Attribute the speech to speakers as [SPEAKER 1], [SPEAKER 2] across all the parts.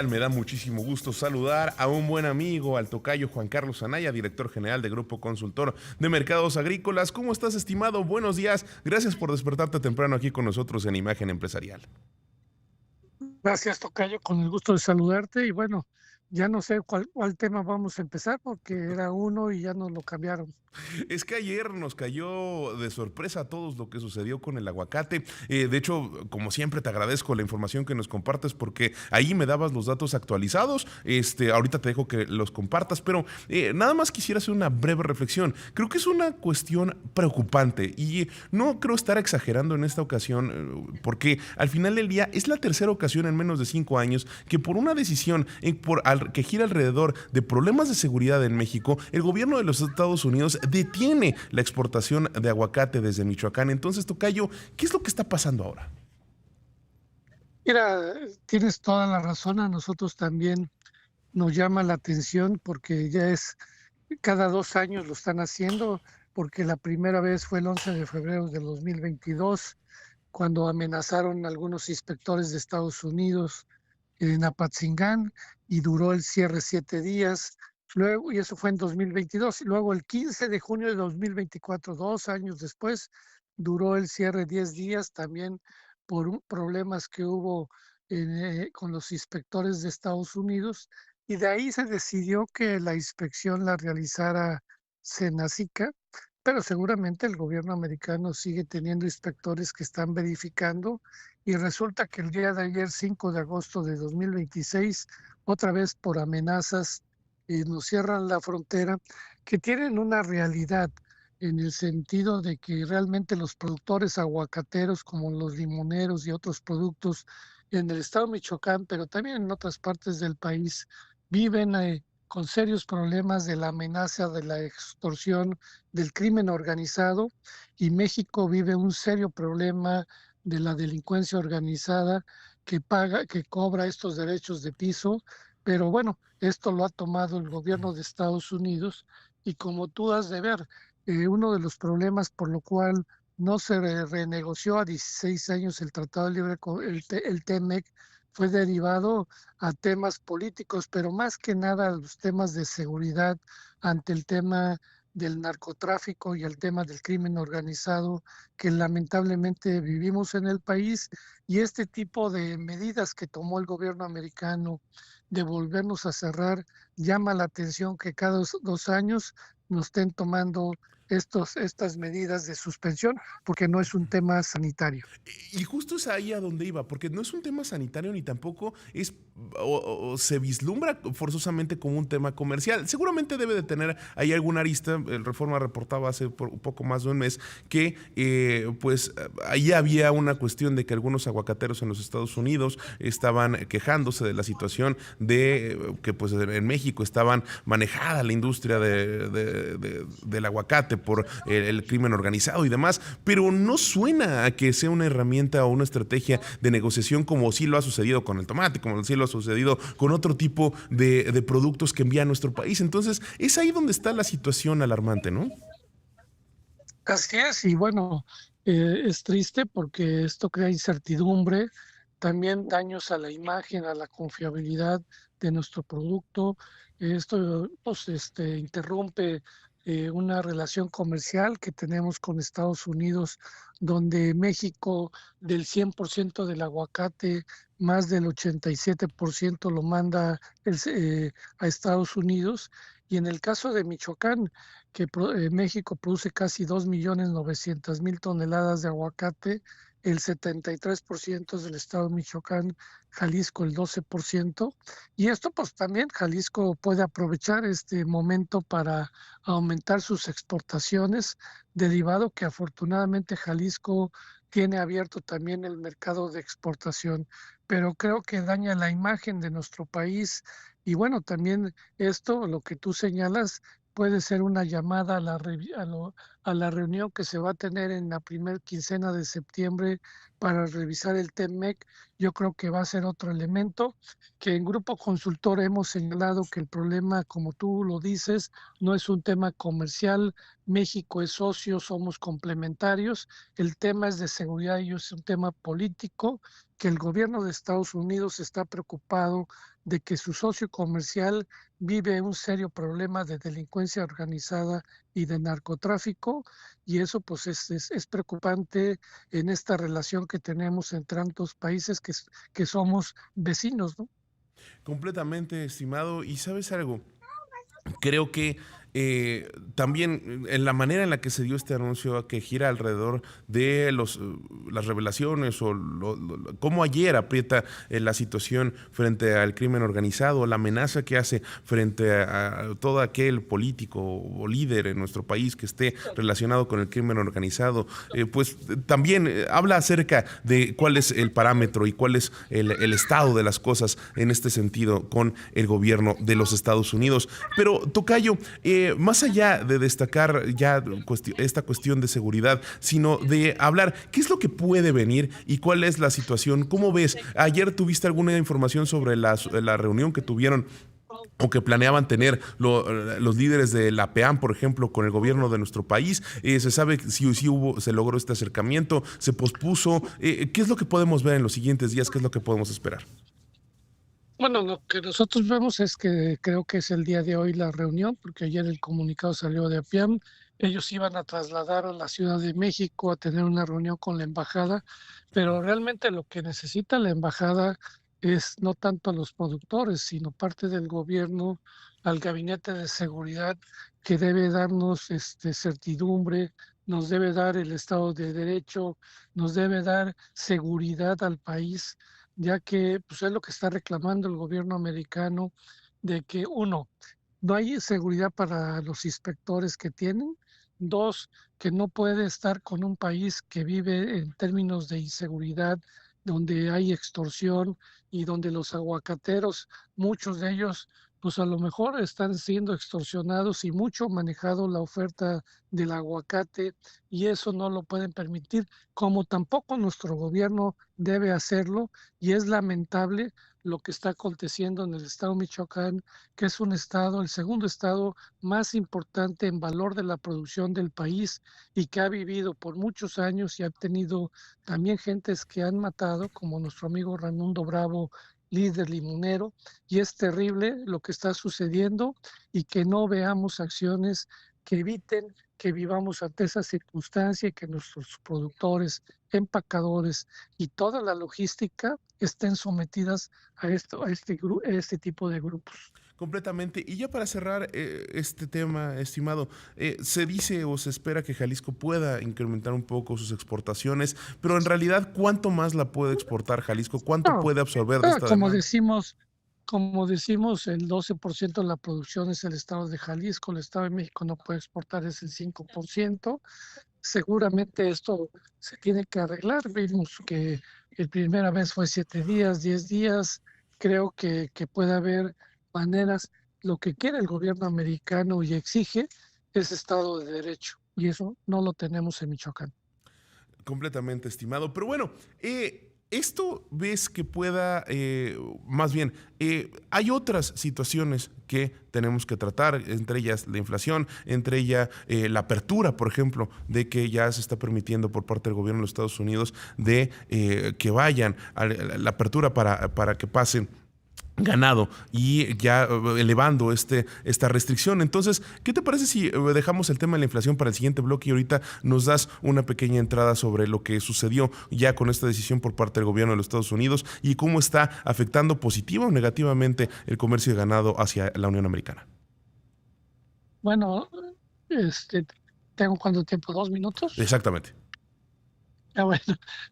[SPEAKER 1] Me da muchísimo gusto saludar a un buen amigo, al tocayo Juan Carlos Anaya, director general de Grupo Consultor de Mercados Agrícolas. ¿Cómo estás, estimado? Buenos días. Gracias por despertarte temprano aquí con nosotros en Imagen Empresarial.
[SPEAKER 2] Gracias, tocayo, con el gusto de saludarte. Y bueno, ya no sé cuál tema vamos a empezar porque era uno y ya nos lo cambiaron.
[SPEAKER 1] Es que ayer nos cayó de sorpresa a todos lo que sucedió con el aguacate. De hecho, como siempre, te agradezco la información que nos compartes porque ahí me dabas los datos actualizados. Ahorita te dejo que los compartas, pero nada más quisiera hacer una breve reflexión. Creo que es una cuestión preocupante y no creo estar exagerando en esta ocasión porque al final del día es la tercera ocasión en menos de 5 años que por una decisión que gira alrededor de problemas de seguridad en México, el gobierno de los Estados Unidos detiene la exportación de aguacate desde Michoacán. Entonces, tocayo, ¿qué es lo que está pasando ahora?
[SPEAKER 2] Mira, tienes toda la razón. A nosotros también nos llama la atención porque ya es cada 2 años lo están haciendo, porque la primera vez fue el 11 de febrero del 2022, cuando amenazaron a algunos inspectores de Estados Unidos en Apatzingán y duró el cierre 7 días. Luego, y eso fue en 2022. Y luego el 15 de junio de 2024, 2 años después, duró el cierre 10 días también por problemas que hubo con los inspectores de Estados Unidos. Y de ahí se decidió que la inspección la realizara Senacica, pero seguramente el gobierno americano sigue teniendo inspectores que están verificando, y resulta que el día de ayer, 5 de agosto de 2026, otra vez por amenazas, nos cierran la frontera, que tienen una realidad en el sentido de que realmente los productores aguacateros, como los limoneros y otros productos en el estado de Michoacán, pero también en otras partes del país, viven con serios problemas de la amenaza, de la extorsión, del crimen organizado, y México vive un serio problema de la delincuencia organizada que cobra estos derechos de piso. Pero bueno, esto lo ha tomado el gobierno de Estados Unidos, y como tú has de ver, uno de los problemas por lo cual no se renegoció a 16 años el Tratado de Libre, el TEMEC, fue derivado a temas políticos, pero más que nada a los temas de seguridad ante el tema del narcotráfico y el tema del crimen organizado que lamentablemente vivimos en el país. Y este tipo de medidas que tomó el gobierno americano de volvernos a cerrar llama la atención, que cada 2 años nos estén tomando estas medidas de suspensión, porque no es un tema sanitario.
[SPEAKER 1] Y justo es ahí a donde iba, porque no es un tema sanitario ni tampoco es o se vislumbra forzosamente como un tema comercial. Seguramente debe de tener ahí alguna arista. El Reforma reportaba hace un poco más de un mes que pues ahí había una cuestión de que algunos aguacateros en los Estados Unidos estaban quejándose de la situación de que pues en México estaban manejada la industria del aguacate por el crimen organizado y demás, pero no suena a que sea una herramienta o una estrategia de negociación como sí lo ha sucedido con el tomate, como sí lo ha sucedido con otro tipo de productos que envía a nuestro país. Entonces, es ahí donde está la situación alarmante, ¿no?
[SPEAKER 2] Así es, y bueno, es triste porque esto crea incertidumbre, también daños a la imagen, a la confiabilidad de nuestro producto. Esto pues, interrumpe una relación comercial que tenemos con Estados Unidos, donde México, del 100% del aguacate, más del 87% lo manda a Estados Unidos. Y en el caso de Michoacán, México produce casi 2.900.000 toneladas de aguacate, el 73% es del estado de Michoacán, Jalisco el 12%, y esto pues también Jalisco puede aprovechar este momento para aumentar sus exportaciones, derivado que afortunadamente Jalisco tiene abierto también el mercado de exportación, pero creo que daña la imagen de nuestro país. Y bueno, también esto, lo que tú señalas, puede ser una llamada a a la reunión que se va a tener en la primer quincena de septiembre para revisar el TEMEC. Yo creo que va a ser otro elemento que en Grupo Consultor hemos señalado que el problema, como tú lo dices, no es un tema comercial. México es socio, somos complementarios. El tema es de seguridad y es un tema político, que el gobierno de Estados Unidos está preocupado de que su socio comercial vive un serio problema de delincuencia organizada y de narcotráfico, y eso pues es preocupante en esta relación que tenemos entre tantos países que somos vecinos, ¿no?
[SPEAKER 1] Completamente, estimado. ¿Y sabes algo? Creo que también en la manera en la que se dio este anuncio que gira alrededor de las revelaciones o cómo ayer aprieta la situación frente al crimen organizado, la amenaza que hace frente a todo aquel político o líder en nuestro país que esté relacionado con el crimen organizado, pues también habla acerca de cuál es el parámetro y cuál es el estado de las cosas en este sentido con el gobierno de los Estados Unidos. Pero, tocayo, más allá de destacar ya esta cuestión de seguridad, sino de hablar qué es lo que puede venir y cuál es la situación. ¿Cómo ves? Ayer tuviste alguna información sobre la reunión que tuvieron o que planeaban tener los líderes de la PEAM, por ejemplo, con el gobierno de nuestro país. Se sabe si se logró este acercamiento, se pospuso. ¿Qué es lo que podemos ver en los siguientes días? ¿Qué es lo que podemos esperar?
[SPEAKER 2] Bueno, lo que nosotros vemos es que creo que es el día de hoy la reunión, porque ayer el comunicado salió de APIAM. Ellos iban a trasladar a la Ciudad de México a tener una reunión con la embajada, pero realmente lo que necesita la embajada es no tanto a los productores, sino parte del gobierno, al gabinete de seguridad, que debe darnos certidumbre, nos debe dar el Estado de Derecho, nos debe dar seguridad al país, ya que pues, es lo que está reclamando el gobierno americano, de que uno, no hay seguridad para los inspectores que tienen; dos, que no puede estar con un país que vive en términos de inseguridad, donde hay extorsión y donde los aguacateros, muchos de ellos, pues a lo mejor están siendo extorsionados y mucho manejado la oferta del aguacate, y eso no lo pueden permitir, como tampoco nuestro gobierno debe hacerlo. Y es lamentable lo que está aconteciendo en el estado de Michoacán, que es un estado, el segundo estado más importante en valor de la producción del país, y que ha vivido por muchos años y ha tenido también gentes que han matado, como nuestro amigo Raimundo Bravo, líder limonero. Y es terrible lo que está sucediendo, y que no veamos acciones que eviten que vivamos ante esa circunstancia y que nuestros productores, empacadores y toda la logística estén sometidas a este tipo de grupos.
[SPEAKER 1] Completamente. Y ya para cerrar este tema, estimado, se dice o se espera que Jalisco pueda incrementar un poco sus exportaciones, pero en realidad, ¿cuánto más la puede exportar Jalisco? ¿Cuánto
[SPEAKER 2] No,
[SPEAKER 1] puede absorber de esta
[SPEAKER 2] como
[SPEAKER 1] demanda?
[SPEAKER 2] decimos, el 12% de la producción es el estado de Jalisco; el estado de México no puede exportar, es el 5%. Seguramente esto se tiene que arreglar. Vimos que la primera vez fue 7 días, 10 días. Creo que puede haber maneras. Lo que quiere el gobierno americano y exige es Estado de Derecho, y eso no lo tenemos en Michoacán.
[SPEAKER 1] Completamente, estimado. Pero bueno, esto ves que pueda, más bien, hay otras situaciones que tenemos que tratar, entre ellas la inflación, entre ellas la apertura, por ejemplo, de que ya se está permitiendo por parte del gobierno de los Estados Unidos de que vayan a la apertura para que pasen ganado y ya elevando esta restricción. Entonces, ¿qué te parece si dejamos el tema de la inflación para el siguiente bloque y ahorita nos das una pequeña entrada sobre lo que sucedió ya con esta decisión por parte del gobierno de los Estados Unidos y cómo está afectando positiva o negativamente el comercio de ganado hacia la Unión Americana?
[SPEAKER 2] Bueno, este, ¿tengo cuánto tiempo? ¿2 minutos?
[SPEAKER 1] Exactamente.
[SPEAKER 2] Ah, bueno,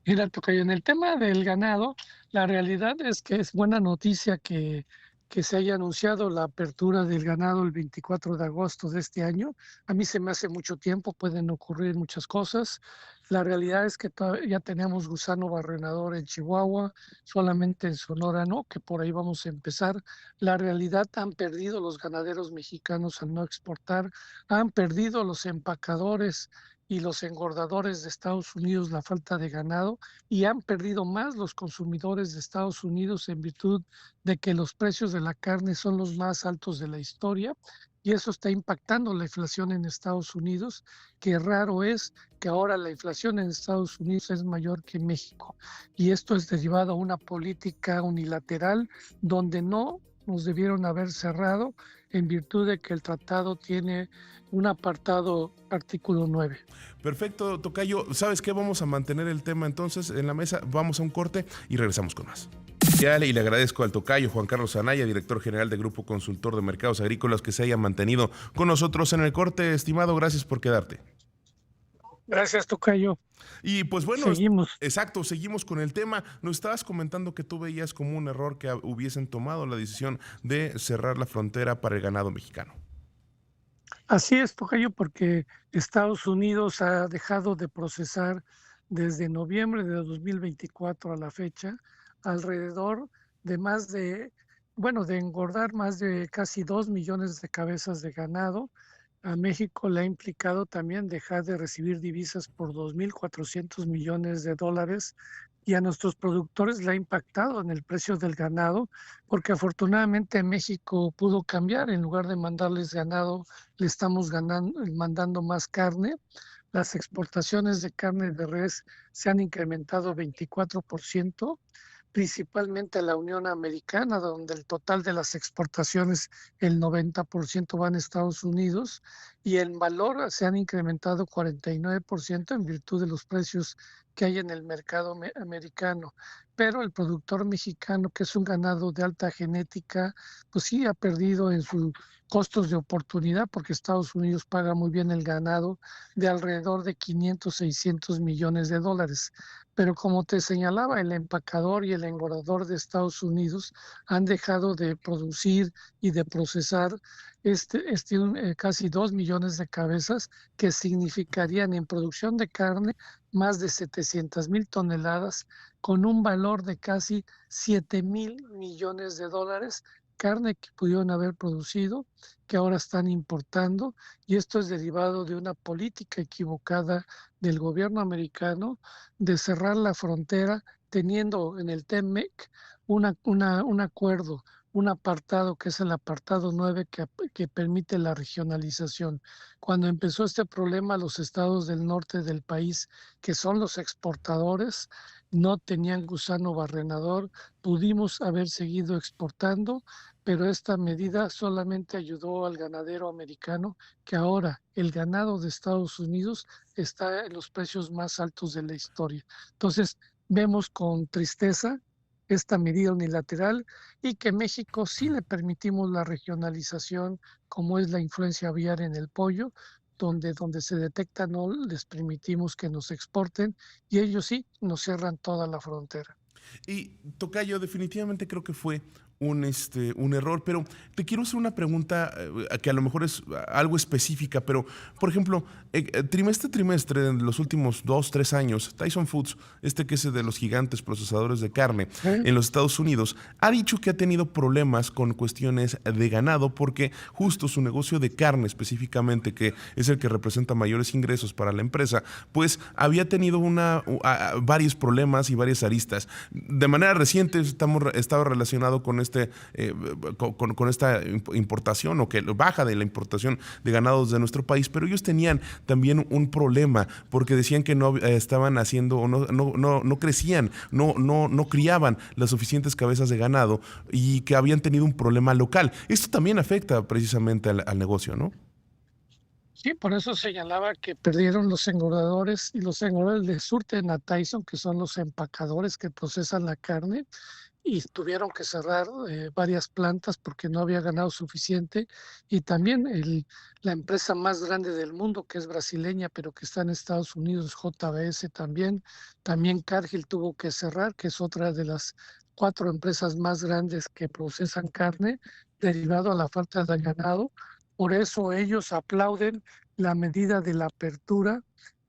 [SPEAKER 2] mira, tocayo, en el tema del ganado, la realidad es que es buena noticia que que se haya anunciado la apertura del ganado el 24 de agosto de este año. A mí se me hace mucho tiempo, pueden ocurrir muchas cosas. La realidad es que ya tenemos gusano barrenador en Chihuahua, solamente en Sonora no, que por ahí vamos a empezar. La realidad, han perdido los ganaderos mexicanos al no exportar, han perdido los empacadores y los engordadores de Estados Unidos la falta de ganado, y han perdido más los consumidores de Estados Unidos en virtud de que los precios de la carne son los más altos de la historia, y eso está impactando la inflación en Estados Unidos, que raro es que ahora la inflación en Estados Unidos es mayor que en México. Y esto es derivado a una política unilateral donde no nos debieron haber cerrado en virtud de que el tratado tiene un apartado artículo 9.
[SPEAKER 1] Perfecto, tocayo. ¿Sabes qué? Vamos a mantener el tema entonces en la mesa. Vamos a un corte y regresamos con más. Y le agradezco al tocayo Juan Carlos Anaya, director general de Grupo Consultor de Mercados Agrícolas, que se haya mantenido con nosotros en el corte. Estimado, gracias por quedarte.
[SPEAKER 2] Gracias, tocayo.
[SPEAKER 1] Y pues bueno,
[SPEAKER 2] Seguimos.
[SPEAKER 1] exacto, seguimos con el tema. Nos estabas comentando que tú veías como un error que hubiesen tomado la decisión de cerrar la frontera para el ganado mexicano.
[SPEAKER 2] Así es, tocayo, porque Estados Unidos ha dejado de procesar desde noviembre de 2024 a la fecha alrededor de de engordar más de casi 2 millones de cabezas de ganado. A México le ha implicado también dejar de recibir divisas por 2.400 millones de dólares, y a nuestros productores le ha impactado en el precio del ganado, porque afortunadamente México pudo cambiar. En lugar de mandarles ganado, le estamos mandando más carne. Las exportaciones de carne de res se han incrementado 24%, principalmente a la Unión Americana, donde el total de las exportaciones, el 90% van a Estados Unidos, y en valor se han incrementado 49% en virtud de los precios que hay en el mercado americano. Pero el productor mexicano, que es un ganado de alta genética, pues sí ha perdido en sus costos de oportunidad, porque Estados Unidos paga muy bien el ganado, de alrededor de 500, 600 millones de dólares. Pero como te señalaba, el empacador y el engordador de Estados Unidos han dejado de producir y de procesar casi 2 millones de cabezas, que significarían en producción de carne más de 700,000 toneladas, con un valor de casi 7,000 millones de dólares, carne que pudieron haber producido, que ahora están importando, y esto es derivado de una política equivocada del gobierno americano de cerrar la frontera, teniendo en el TEMEC un acuerdo, un apartado que es el apartado 9, que permite la regionalización. Cuando empezó este problema, los estados del norte del país, que son los exportadores, no tenían gusano barrenador, pudimos haber seguido exportando, pero esta medida solamente ayudó al ganadero americano, que ahora el ganado de Estados Unidos está en los precios más altos de la historia. Entonces, vemos con tristeza esta medida unilateral, y que México sí le permitimos la regionalización, como es la influencia aviar en el pollo, donde se detecta no les permitimos que nos exporten, y ellos sí nos cierran toda la frontera.
[SPEAKER 1] Y tocayo, definitivamente creo que fue un error, pero te quiero hacer una pregunta que a lo mejor es algo específica, pero por ejemplo, trimestre a trimestre, en los últimos 2, 3 años, Tyson Foods, que es de los gigantes procesadores de carne
[SPEAKER 2] ¿Eh?
[SPEAKER 1] en los Estados Unidos, ha dicho que ha tenido problemas con cuestiones de ganado, porque justo su negocio de carne específicamente, que es el que representa mayores ingresos para la empresa, pues había tenido varios problemas y varias aristas. De manera reciente estaba relacionado con con esta importación, o que baja de la importación de ganados de nuestro país, pero ellos tenían también un problema porque decían que no estaban haciendo, o no crecían, no criaban las suficientes cabezas de ganado, y que habían tenido un problema local. Esto también afecta precisamente al negocio, ¿no?
[SPEAKER 2] Sí, por eso señalaba que perdieron los engordadores, y los engordadores le surten a Tyson, que son los empacadores que procesan la carne, y tuvieron que cerrar varias plantas porque no había ganado suficiente. Y también la empresa más grande del mundo, que es brasileña, pero que está en Estados Unidos, JBS, también Cargill tuvo que cerrar, que es otra de las 4 empresas más grandes que procesan carne derivado a la falta de ganado. Por eso ellos aplauden la medida de la apertura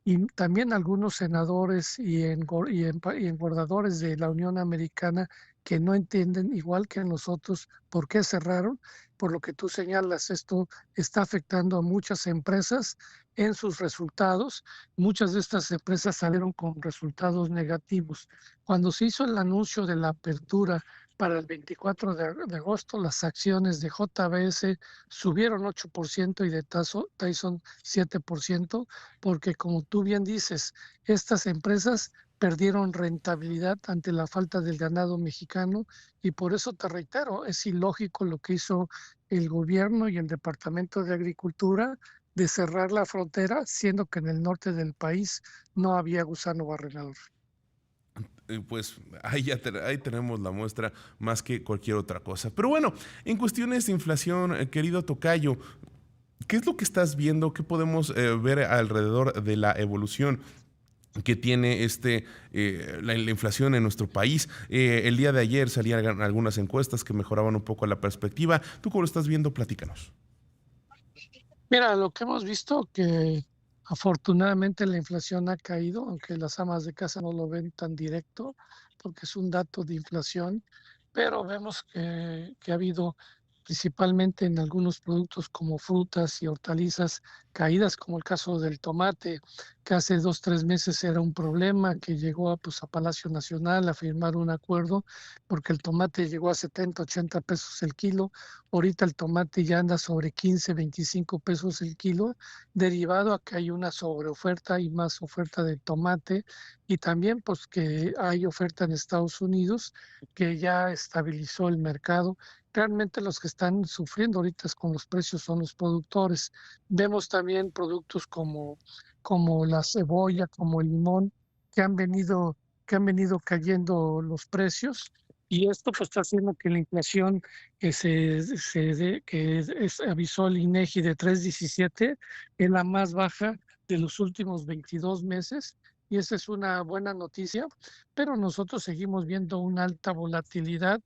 [SPEAKER 2] y también algunos senadores y engordadores de la Unión Americana que no entienden, igual que nosotros, por qué cerraron. Por lo que tú señalas, esto está afectando a muchas empresas en sus resultados. Muchas de estas empresas salieron con resultados negativos. Cuando se hizo el anuncio de la apertura para el 24 de agosto, las acciones de JBS subieron 8% y de Tyson 7%, porque como tú bien dices, estas empresas perdieron rentabilidad ante la falta del ganado mexicano y por eso te reitero, es ilógico lo que hizo el gobierno y el Departamento de Agricultura de cerrar la frontera, siendo que en el norte del país no había gusano barrenador.
[SPEAKER 1] Pues ahí tenemos la muestra más que cualquier otra cosa. Pero bueno, en cuestiones de inflación, querido tocayo, ¿qué es lo que estás viendo? ¿Qué podemos ver alrededor de la evolución que tiene la inflación en nuestro país? El día de ayer salían algunas encuestas que mejoraban un poco la perspectiva. ¿Tú cómo lo estás viendo? Platícanos.
[SPEAKER 2] Mira, lo que hemos visto que afortunadamente la inflación ha caído, aunque las amas de casa no lo ven tan directo, porque es un dato de inflación, pero vemos que ha habido principalmente en algunos productos como frutas y hortalizas caídas, como el caso del tomate, que hace 2, 3 meses era un problema, que llegó a Palacio Nacional a firmar un acuerdo, porque el tomate llegó a 70, 80 pesos el kilo. Ahorita el tomate ya anda sobre 15, 25 pesos el kilo, derivado a que hay una sobreoferta y más oferta de tomate, y también pues que hay oferta en Estados Unidos que ya estabilizó el mercado. Realmente los que están sufriendo ahorita con los precios son los productores. Vemos también productos como la cebolla, como el limón, que han venido cayendo los precios, y esto pues está haciendo que la inflación avisó el INEGI de 3,17 es la más baja de los últimos 22 meses, y esa es una buena noticia, pero nosotros seguimos viendo una alta volatilidad.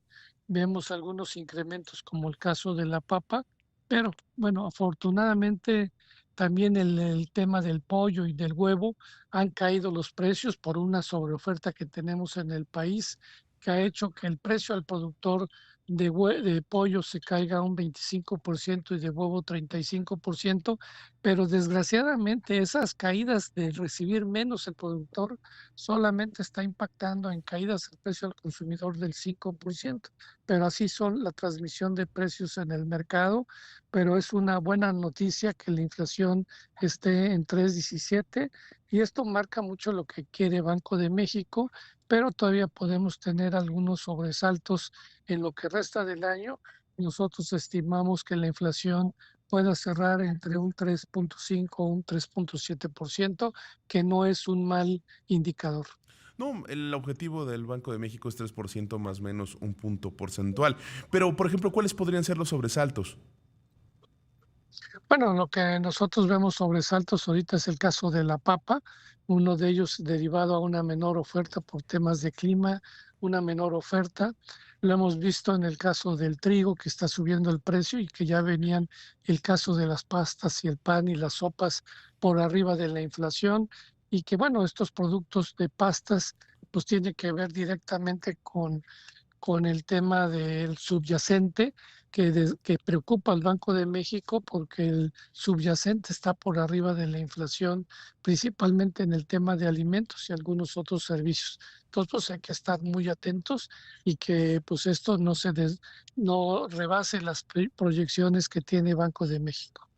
[SPEAKER 2] Vemos algunos incrementos como el caso de la papa, pero bueno, afortunadamente también el tema del pollo y del huevo han caído los precios por una sobreoferta que tenemos en el país, que ha hecho que el precio al productor de pollo se caiga un 25% y de huevo 35%, pero desgraciadamente esas caídas de recibir menos el productor solamente está impactando en caídas del precio al consumidor del 5%, pero así son la transmisión de precios en el mercado. Pero es una buena noticia que la inflación esté en 3,17, y esto marca mucho lo que quiere Banco de México, pero todavía podemos tener algunos sobresaltos en lo que resta del año. Nosotros estimamos que la inflación pueda cerrar entre un 3,5 o un 3,7%, que no es un mal indicador.
[SPEAKER 1] No, el objetivo del Banco de México es 3% más o menos un punto porcentual. Pero, por ejemplo, ¿cuáles podrían ser los sobresaltos?
[SPEAKER 2] Bueno, lo que nosotros vemos sobresaltos ahorita es el caso de la papa, uno de ellos derivado a una menor oferta por temas de clima, una menor oferta. Lo hemos visto en el caso del trigo, que está subiendo el precio, y que ya venían el caso de las pastas y el pan y las sopas por arriba de la inflación, y que bueno, estos productos de pastas pues tienen que ver directamente con el tema del subyacente que preocupa al Banco de México, porque el subyacente está por arriba de la inflación, principalmente en el tema de alimentos y algunos otros servicios. Entonces, pues hay que estar muy atentos y que pues esto no rebase las proyecciones que tiene Banco de México.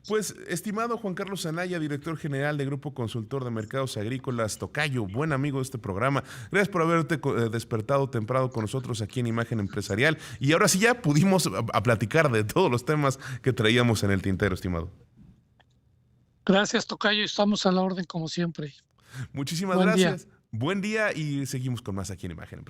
[SPEAKER 1] Pues, estimado Juan Carlos Anaya, director general de Grupo Consultor de Mercados Agrícolas, tocayo, buen amigo de este programa, gracias por haberte despertado temprano con nosotros aquí en Imagen Empresarial. Y ahora sí ya pudimos a platicar de todos los temas que traíamos en el tintero, estimado.
[SPEAKER 2] Gracias, tocayo. Estamos a la orden como siempre.
[SPEAKER 1] Muchísimas
[SPEAKER 2] Buen día.
[SPEAKER 1] gracias. Buen día y seguimos con más aquí en Imagen Empresarial.